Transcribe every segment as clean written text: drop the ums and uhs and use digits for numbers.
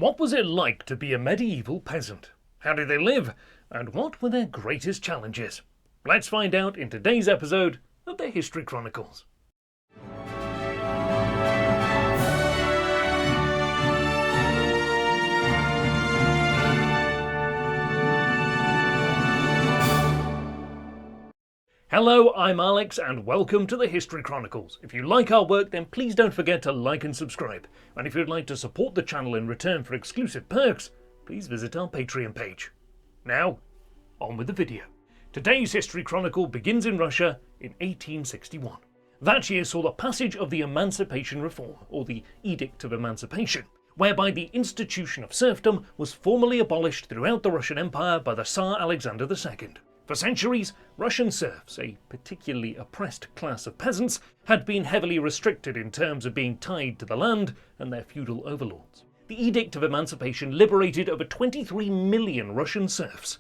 What was it like to be a medieval peasant? How did they live? And what were their greatest challenges? Let's find out in today's episode of the History Chronicles. Hello, I'm Alex and welcome to the History Chronicles. If you like our work, then please don't forget to like and subscribe. And if you'd like to support the channel in return for exclusive perks, please visit our Patreon page. Now, on with the video. Today's History Chronicle begins in Russia in 1861. That year saw the passage of the Emancipation Reform, or the Edict of Emancipation, whereby the institution of serfdom was formally abolished throughout the Russian Empire by the Tsar Alexander II. For centuries, Russian serfs, a particularly oppressed class of peasants, had been heavily restricted in terms of being tied to the land and their feudal overlords. The Edict of Emancipation liberated over 23 million Russian serfs.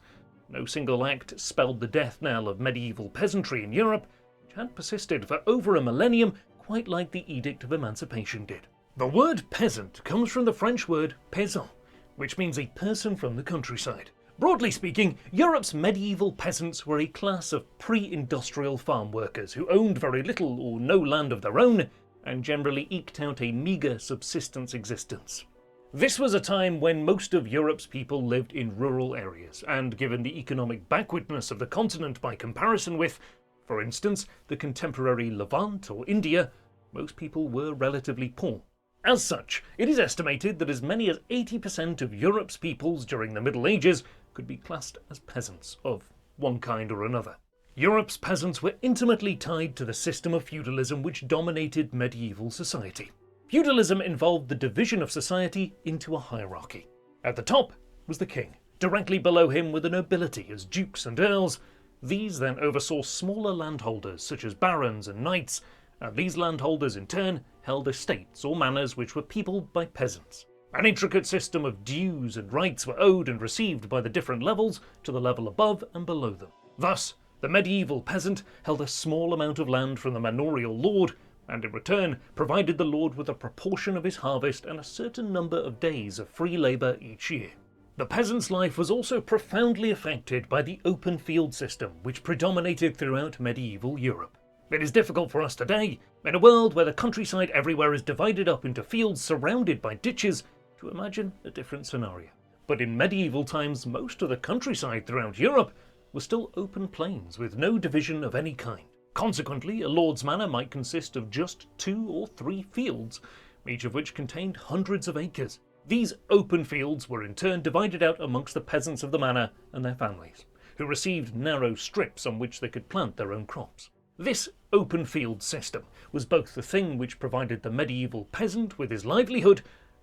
No single act spelled the death knell of medieval peasantry in Europe, which had persisted for over a millennium, quite like the Edict of Emancipation did. The word peasant comes from the French word paysan, which means a person from the countryside. Broadly speaking, Europe's medieval peasants were a class of pre-industrial farm workers who owned very little or no land of their own and generally eked out a meagre subsistence existence. This was a time when most of Europe's people lived in rural areas, and given the economic backwardness of the continent by comparison with, for instance, the contemporary Levant or India, most people were relatively poor. As such, it is estimated that as many as 80% of Europe's peoples during the Middle Ages could be classed as peasants of one kind or another. Europe's peasants were intimately tied to the system of feudalism which dominated medieval society. Feudalism involved the division of society into a hierarchy. At the top was the king. Directly below him were the nobility as dukes and earls. These then oversaw smaller landholders such as barons and knights, and these landholders in turn held estates or manors which were peopled by peasants. An intricate system of dues and rights were owed and received by the different levels to the level above and below them. Thus, the medieval peasant held a small amount of land from the manorial lord, and in return provided the lord with a proportion of his harvest and a certain number of days of free labour each year. The peasant's life was also profoundly affected by the open field system which predominated throughout medieval Europe. It is difficult for us today, in a world where the countryside everywhere is divided up into fields surrounded by ditches, to imagine a different scenario. But in medieval times, most of the countryside throughout Europe was still open plains with no division of any kind. Consequently, a lord's manor might consist of just 2 or 3 fields, each of which contained hundreds of acres. These open fields were in turn divided out amongst the peasants of the manor and their families, who received narrow strips on which they could plant their own crops. This open field system was both the thing which provided the medieval peasant with his livelihood,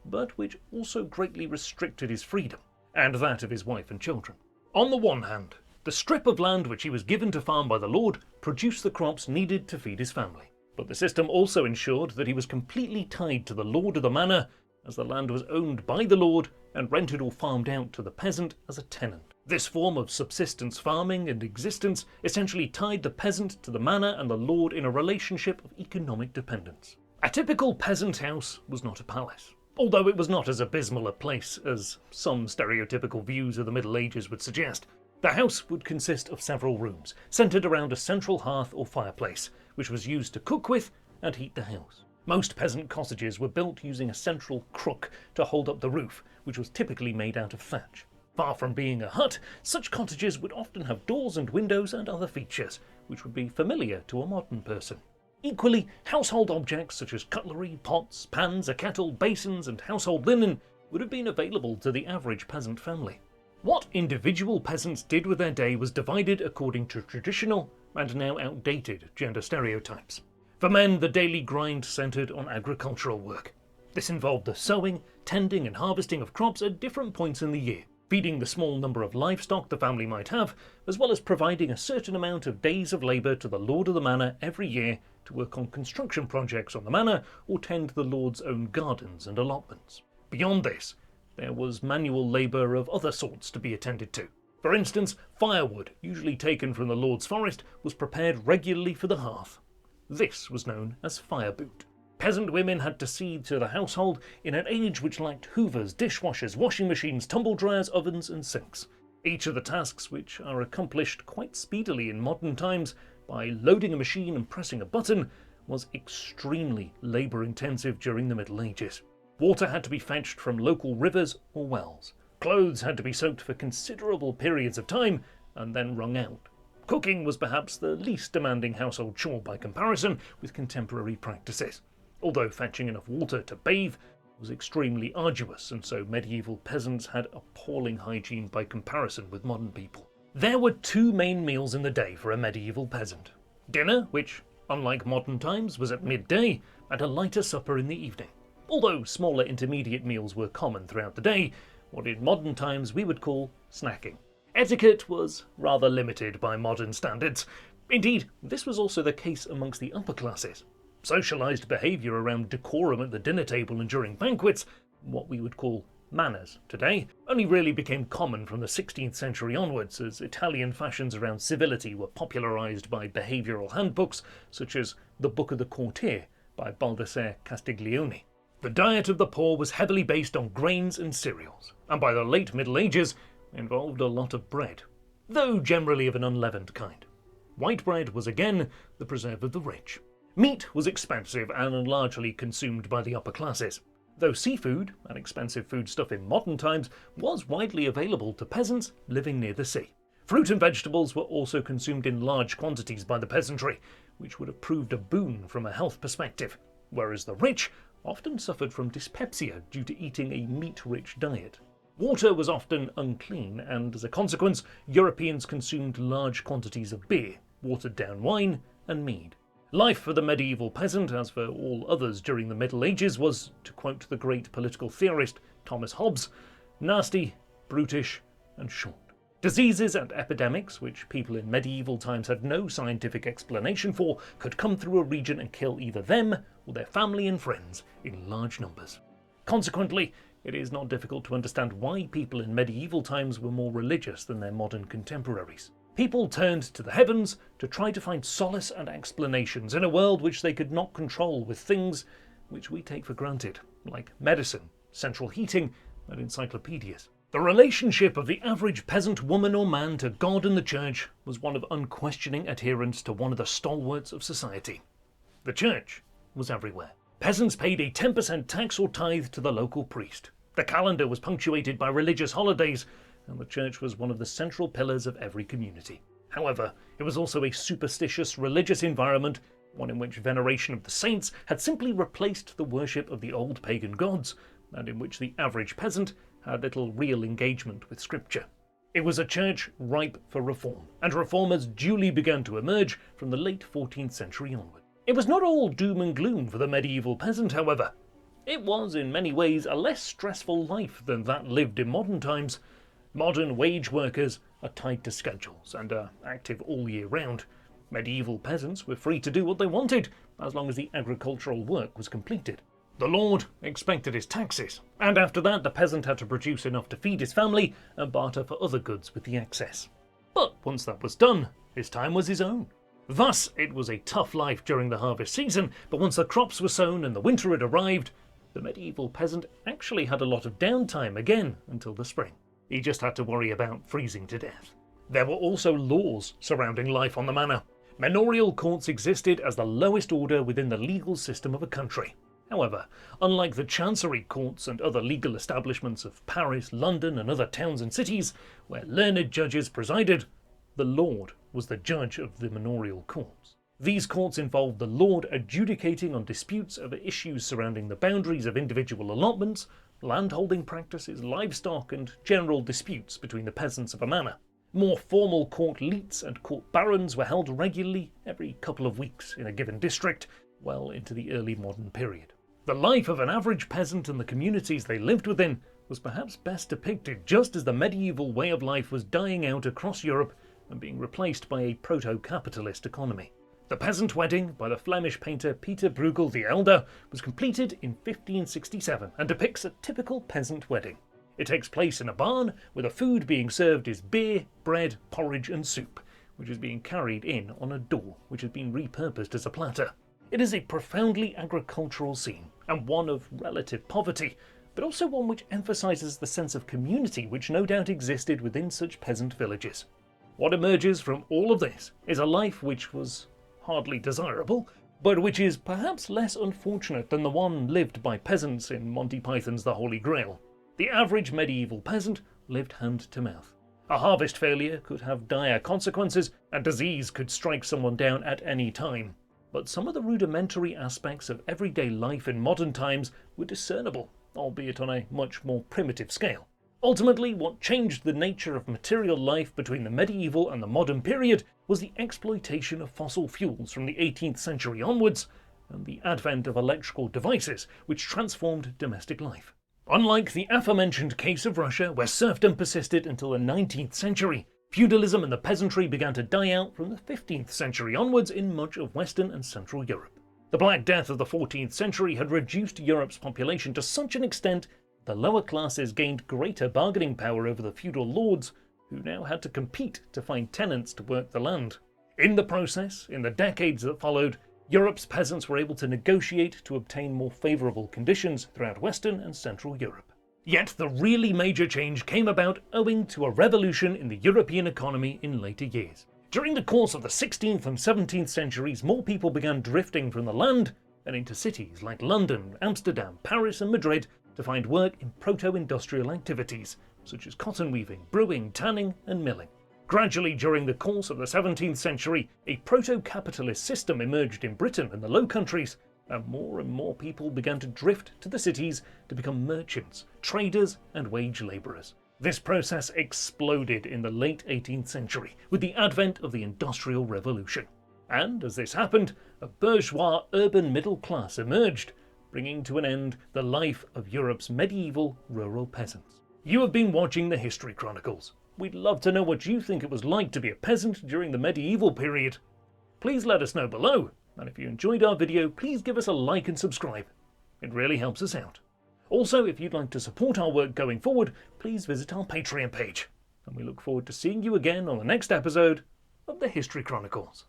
but which also greatly restricted his freedom, and that of his wife and children. On the one hand, the strip of land which he was given to farm by the lord produced the crops needed to feed his family. But the system also ensured that he was completely tied to the lord of the manor, as the land was owned by the lord and rented or farmed out to the peasant as a tenant. This form of subsistence farming and existence essentially tied the peasant to the manor and the lord in a relationship of economic dependence. A typical peasant house was not a palace, although it was not as abysmal a place as some stereotypical views of the Middle Ages would suggest. The house would consist of several rooms, centred around a central hearth or fireplace, which was used to cook with and heat the house. Most peasant cottages were built using a central crook to hold up the roof, which was typically made out of thatch. Far from being a hut, such cottages would often have doors and windows and other features, which would be familiar to a modern person. Equally, household objects such as cutlery, pots, pans, a kettle, basins, and household linen would have been available to the average peasant family. What individual peasants did with their day was divided according to traditional and now outdated gender stereotypes. For men, the daily grind centred on agricultural work. This involved the sowing, tending, and harvesting of crops at different points in the year, feeding the small number of livestock the family might have, as well as providing a certain amount of days of labour to the lord of the manor every year to work on construction projects on the manor or tend the lord's own gardens and allotments. Beyond this, there was manual labour of other sorts to be attended to. For instance, firewood, usually taken from the lord's forest, was prepared regularly for the hearth. This was known as fire boot. Peasant women had to see to the household in an age which lacked hoovers, dishwashers, washing machines, tumble dryers, ovens and sinks. Each of the tasks which are accomplished quite speedily in modern times by loading a machine and pressing a button was extremely labour-intensive during the Middle Ages. Water had to be fetched from local rivers or wells. Clothes had to be soaked for considerable periods of time and then wrung out. Cooking was perhaps the least demanding household chore by comparison with contemporary practices, although fetching enough water to bathe was extremely arduous, and so medieval peasants had appalling hygiene by comparison with modern people. There were two main meals in the day for a medieval peasant. Dinner, which, unlike modern times, was at midday, and a lighter supper in the evening. Although smaller intermediate meals were common throughout the day, what in modern times we would call snacking. Etiquette was rather limited by modern standards. Indeed, this was also the case amongst the upper classes. Socialised behaviour around decorum at the dinner table and during banquets, what we would call manners today, only really became common from the 16th century onwards, as Italian fashions around civility were popularised by behavioural handbooks such as The Book of the Courtier by Baldassare Castiglione. The diet of the poor was heavily based on grains and cereals, and by the late Middle Ages involved a lot of bread, though generally of an unleavened kind. White bread was again the preserve of the rich. Meat was expensive and largely consumed by the upper classes, though seafood, an expensive foodstuff in modern times, was widely available to peasants living near the sea. Fruit and vegetables were also consumed in large quantities by the peasantry, which would have proved a boon from a health perspective, whereas the rich often suffered from dyspepsia due to eating a meat-rich diet. Water was often unclean, and as a consequence, Europeans consumed large quantities of beer, watered-down wine, and mead. Life for the medieval peasant, as for all others during the Middle Ages, was, to quote the great political theorist Thomas Hobbes, nasty, brutish, and short. Diseases and epidemics, which people in medieval times had no scientific explanation for, could come through a region and kill either them or their family and friends in large numbers. Consequently, it is not difficult to understand why people in medieval times were more religious than their modern contemporaries. People turned to the heavens to try to find solace and explanations in a world which they could not control with things which we take for granted, like medicine, central heating, and encyclopedias. The relationship of the average peasant woman or man to God and the church was one of unquestioning adherence to one of the stalwarts of society. The church was everywhere. Peasants paid a 10% tax or tithe to the local priest. The calendar was punctuated by religious holidays, and the church was one of the central pillars of every community. However, it was also a superstitious religious environment, one in which veneration of the saints had simply replaced the worship of the old pagan gods, and in which the average peasant had little real engagement with scripture. It was a church ripe for reform, and reformers duly began to emerge from the late 14th century onward. It was not all doom and gloom for the medieval peasant, however. It was, in many ways, a less stressful life than that lived in modern times. Modern wage workers are tied to schedules and are active all year round. Medieval peasants were free to do what they wanted, as long as the agricultural work was completed. The lord expected his taxes, and after that the peasant had to produce enough to feed his family and barter for other goods with the excess. But once that was done, his time was his own. Thus, it was a tough life during the harvest season, but once the crops were sown and the winter had arrived, the medieval peasant actually had a lot of downtime again until the spring. He just had to worry about freezing to death. There were also laws surrounding life on the manor. Manorial courts existed as the lowest order within the legal system of a country. However, unlike the chancery courts and other legal establishments of Paris, London, and other towns and cities, where learned judges presided, the lord was the judge of the manorial courts. These courts involved the lord adjudicating on disputes over issues surrounding the boundaries of individual allotments, landholding practices, livestock, and general disputes between the peasants of a manor. More formal court leets and court barons were held regularly every couple of weeks in a given district, well into the early modern period. The life of an average peasant and the communities they lived within was perhaps best depicted just as the medieval way of life was dying out across Europe and being replaced by a proto-capitalist economy. The peasant wedding by the Flemish painter Peter Bruegel the Elder was completed in 1567 and depicts a typical peasant wedding. It takes place in a barn where the food being served is beer, bread, porridge and soup, which is being carried in on a door which has been repurposed as a platter. It is a profoundly agricultural scene, and one of relative poverty, but also one which emphasises the sense of community which no doubt existed within such peasant villages. What emerges from all of this is a life which was hardly desirable, but which is perhaps less unfortunate than the one lived by peasants in Monty Python's The Holy Grail. The average medieval peasant lived hand to mouth. A harvest failure could have dire consequences, and disease could strike someone down at any time. But some of the rudimentary aspects of everyday life in modern times were discernible, albeit on a much more primitive scale. Ultimately, what changed the nature of material life between the medieval and the modern period was the exploitation of fossil fuels from the 18th century onwards, and the advent of electrical devices which transformed domestic life. Unlike the aforementioned case of Russia, where serfdom persisted until the 19th century, feudalism and the peasantry began to die out from the 15th century onwards in much of Western and Central Europe. The Black Death of the 14th century had reduced Europe's population to such an extent the lower classes gained greater bargaining power over the feudal lords, who now had to compete to find tenants to work the land. In the process, in the decades that followed, Europe's peasants were able to negotiate to obtain more favourable conditions throughout Western and Central Europe. Yet the really major change came about owing to a revolution in the European economy in later years. During the course of the 16th and 17th centuries, more people began drifting from the land and into cities like London, Amsterdam, Paris and Madrid to find work in proto-industrial activities, such as cotton weaving, brewing, tanning and milling. Gradually, during the course of the 17th century, a proto-capitalist system emerged in Britain and the Low Countries, and more people began to drift to the cities to become merchants, traders and wage labourers. This process exploded in the late 18th century with the advent of the Industrial Revolution. And as this happened, a bourgeois urban middle class emerged, bringing to an end the life of Europe's medieval rural peasants. You have been watching the History Chronicles. We'd love to know what you think it was like to be a peasant during the medieval period. Please let us know below, and if you enjoyed our video, please give us a like and subscribe. It really helps us out. Also, if you'd like to support our work going forward, please visit our Patreon page, and we look forward to seeing you again on the next episode of the History Chronicles.